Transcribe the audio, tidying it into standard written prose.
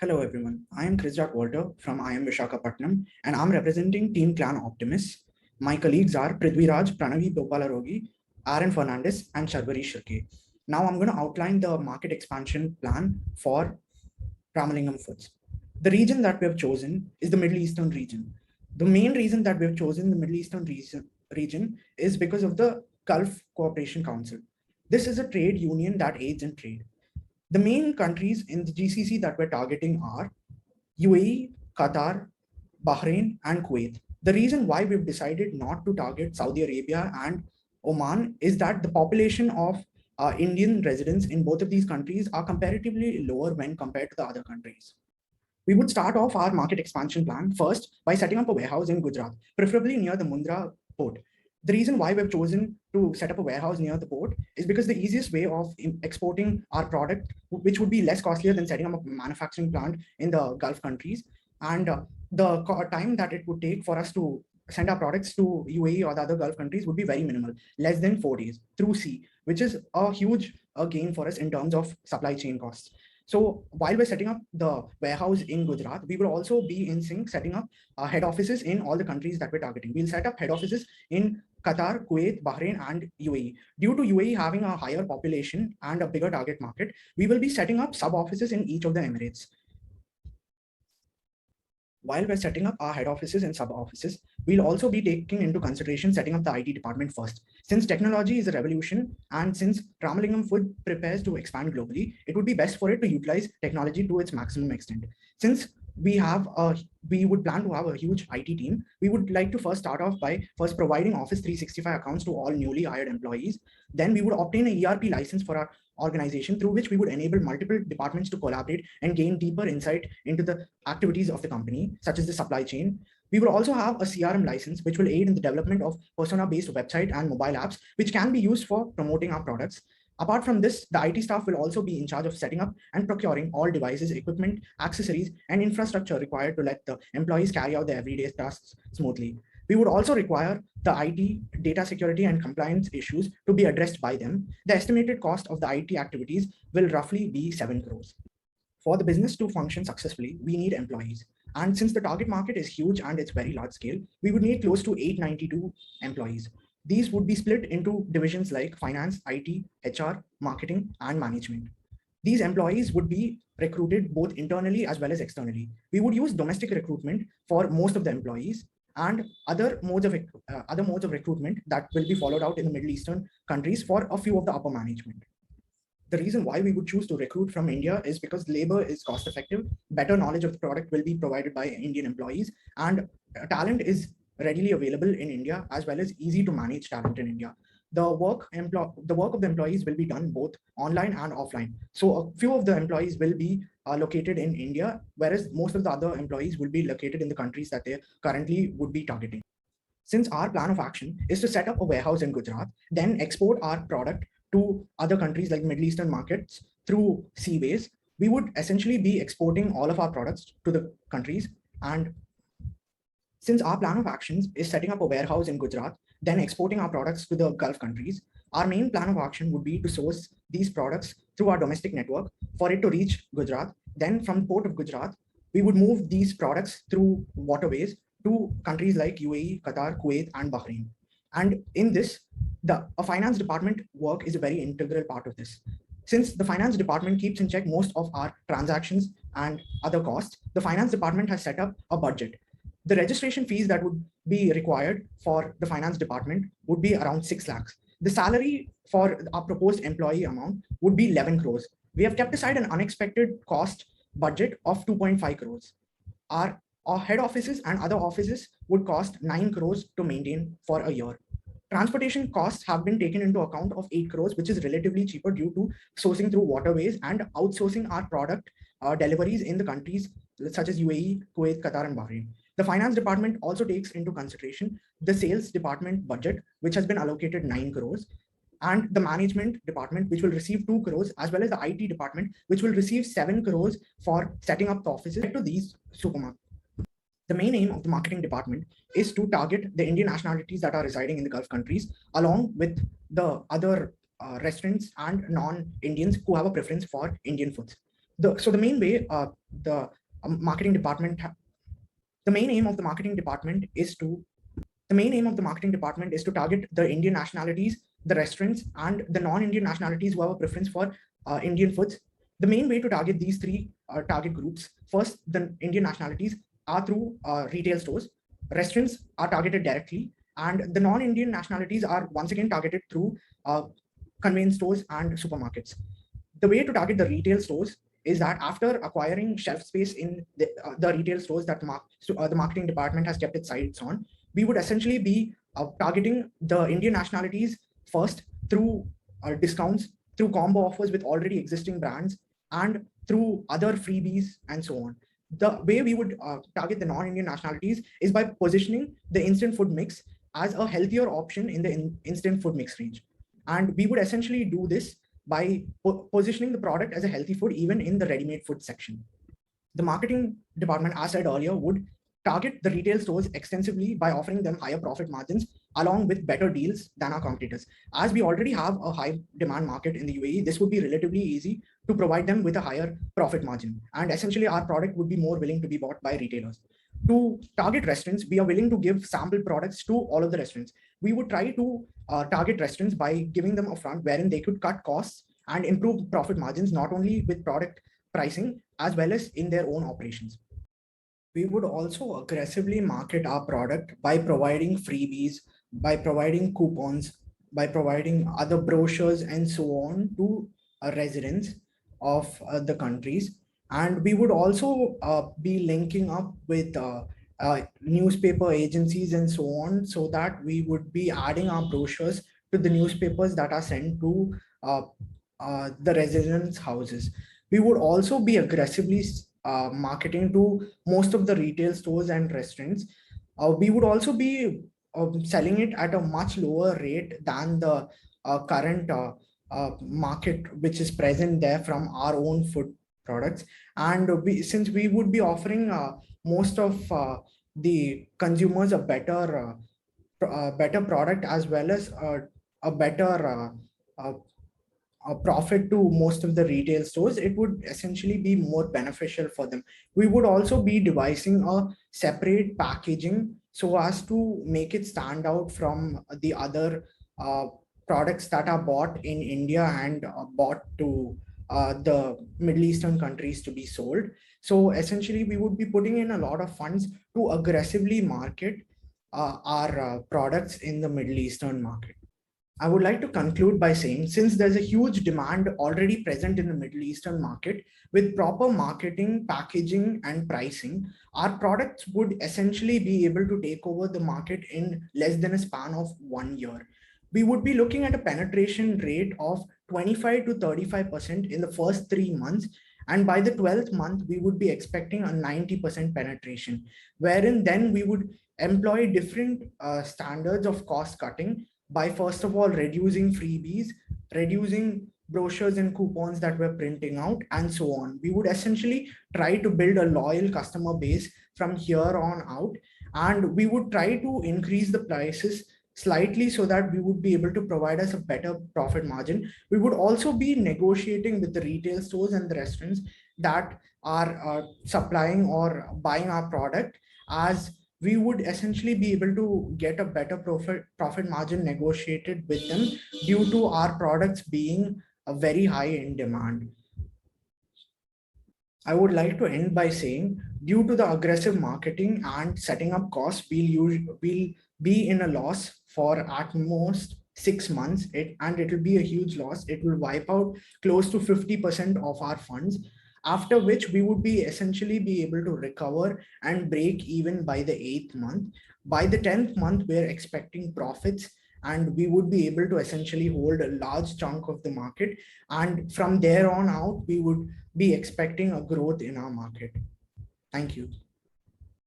Hello everyone, I am Chris Walter from IIM Visakhapatnam and I'm representing Team Clan Optimus. My colleagues are Prithviraj, Pranavi Bopalarogi, Aaron Fernandez and Sharvari Shirke. Now I'm going to outline the market expansion plan for Ramalingam Foods. The region that we have chosen is the Middle Eastern region. The main reason that we have chosen the Middle Eastern region is because of the Gulf Cooperation Council. This is a trade union that aids in trade. The main countries in the GCC that we're targeting are UAE, Qatar, Bahrain, and Kuwait. The reason why we've decided not to target Saudi Arabia and Oman is that the population of Indian residents in both of these countries are comparatively lower when compared to the other countries. We would start off our market expansion plan first by setting up a warehouse in Gujarat, preferably near the Mundra port. The reason why we've chosen to set up a warehouse near the port is because the easiest way of exporting our product, which would be less costlier than setting up a manufacturing plant in the Gulf countries, and the time that it would take for us to send our products to UAE or the other Gulf countries would be very minimal, less than 4 days through sea, which is a huge gain for us in terms of supply chain costs. So while we're setting up the warehouse in Gujarat, we will also be in sync setting up head offices in all the countries that we're targeting. We'll set up head offices in Qatar, Kuwait, Bahrain, and UAE. Due to UAE having a higher population and a bigger target market, we will be setting up sub offices in each of the Emirates. While we're setting up our head offices and sub offices, we'll also be taking into consideration setting up the IT department first. Since technology is a revolution and since Ramalingam Food prepares to expand globally, it would be best for it to utilize technology to its maximum extent. Since we would plan to have a huge IT team, we would like to first start off by first providing Office 365 accounts to all newly hired employees. Then we would obtain a ERP license for our organization through which we would enable multiple departments to collaborate and gain deeper insight into the activities of the company, such as the supply chain. We will also have a CRM license, which will aid in the development of persona-based website and mobile apps, which can be used for promoting our products. Apart from this, the IT staff will also be in charge of setting up and procuring all devices, equipment, accessories, and infrastructure required to let the employees carry out their everyday tasks smoothly. We would also require the IT, data security, and compliance issues to be addressed by them. The estimated cost of the IT activities will roughly be 7 crores. For the business to function successfully, we need employees. And since the target market is huge and it's very large scale, we would need close to 892 employees. These would be split into divisions like finance, IT, HR, marketing, and management. These employees would be recruited both internally as well as externally. We would use domestic recruitment for most of the employees and other modes of recruitment that will be followed out in the Middle Eastern countries for a few of the upper management. The reason why we would choose to recruit from India is because labor is cost effective, better knowledge of the product will be provided by Indian employees, and talent is readily available in India as well as easy to manage talent in India. The work of the employees will be done both online and offline. So a few of the employees will be located in India, whereas most of the other employees will be located in the countries that they currently would be targeting. Since our plan of action is to set up a warehouse in Gujarat, then export our product to other countries like Middle Eastern markets through seaways, we would essentially be exporting all of our products to the countries. And since our plan of actions is setting up a warehouse in Gujarat, then exporting our products to the Gulf countries, our main plan of action would be to source these products through our domestic network for it to reach Gujarat. Then from the port of Gujarat, we would move these products through waterways to countries like UAE, Qatar, Kuwait, and Bahrain. And in this, a finance department work is a very integral part of this. Since the finance department keeps in check most of our transactions and other costs, the finance department has set up a budget. The registration fees that would be required for the finance department would be around 6 lakhs. The salary for our proposed employee amount would be 11 crores. We have kept aside an unexpected cost budget of 2.5 crores. Our head offices and other offices would cost 9 crores to maintain for a year. Transportation costs have been taken into account of 8 crores, which is relatively cheaper due to sourcing through waterways and outsourcing our product deliveries in the countries such as UAE, Kuwait, Qatar, and Bahrain. The finance department also takes into consideration the sales department budget, which has been allocated 9 crores, and the management department, which will receive 2 crores, as well as the IT department, which will receive 7 crores for setting up the offices to these supermarkets. The main aim of the marketing department is to target the Indian nationalities that are residing in the Gulf countries, along with the other restaurants and non-Indians who have a preference for Indian foods. So the main way the marketing department, the main aim of the marketing department is to target the Indian nationalities, the restaurants, and the non-Indian nationalities who have a preference for Indian foods. The main way to target these three target groups: first, the Indian nationalities are through retail stores, restaurants are targeted directly, and the non-Indian nationalities are once again targeted through convenience stores and supermarkets. The way to target the retail stores is that after acquiring shelf space in the retail stores that the marketing department has kept its sights on, we would essentially be targeting the Indian nationalities first through discounts, through combo offers with already existing brands, and through other freebies and so on. The way we would target the non-Indian nationalities is by positioning the instant food mix as a healthier option in the instant food mix range. And we would essentially do this by positioning the product as a healthy food, even in the ready-made food section. The marketing department, as I said earlier, would target the retail stores extensively by offering them higher profit margins along with better deals than our competitors. As we already have a high demand market in the UAE, this would be relatively easy to provide them with a higher profit margin. And essentially our product would be more willing to be bought by retailers. To target restaurants, we are willing to give sample products to all of the restaurants. We would try to target restaurants by giving them a front wherein they could cut costs and improve profit margins, not only with product pricing, as well as in their own operations. We would also aggressively market our product by providing freebies, by providing coupons, by providing other brochures and so on to residents of the countries. And we would also be linking up with newspaper agencies and so on, so that we would be adding our brochures to the newspapers that are sent to the residents' houses. We would also be aggressively marketing to most of the retail stores and restaurants. We would also be selling it at a much lower rate than the current market which is present there from our own food products. And since we would be offering most of the consumers a better product, as well as a better a profit to most of the retail stores, it would essentially be more beneficial for them. We would also be devising a separate packaging so as to make it stand out from the other products that are bought in India and bought to the Middle Eastern countries to be sold. So essentially, we would be putting in a lot of funds to aggressively market our products in the Middle Eastern market. I would like to conclude by saying, since there's a huge demand already present in the Middle Eastern market, with proper marketing, packaging, and pricing, our products would essentially be able to take over the market in less than a span of 1 year. We would be looking at a penetration rate of 25 to 35% in the first 3 months. And by the 12th month, we would be expecting a 90% penetration, wherein then we would employ different standards of cost cutting by, first of all, reducing freebies, reducing brochures and coupons that we're printing out, and so on. We would essentially try to build a loyal customer base from here on out, and we would try to increase the prices slightly so that we would be able to provide us a better profit margin. We would also be negotiating with the retail stores and the restaurants that are supplying or buying our product, as we would essentially be able to get a better profit margin negotiated with them due to our products being very high in demand. I would like to end by saying, due to the aggressive marketing and setting up costs, we'll be in a loss for at most 6 months, and it will be a huge loss. It will wipe out close to 50% of our funds, after which we would be essentially be able to recover and break even by the 8th month. By the 10th month, we're expecting profits, and we would be able to essentially hold a large chunk of the market. And from there on out, we would be expecting a growth in our market. Thank you.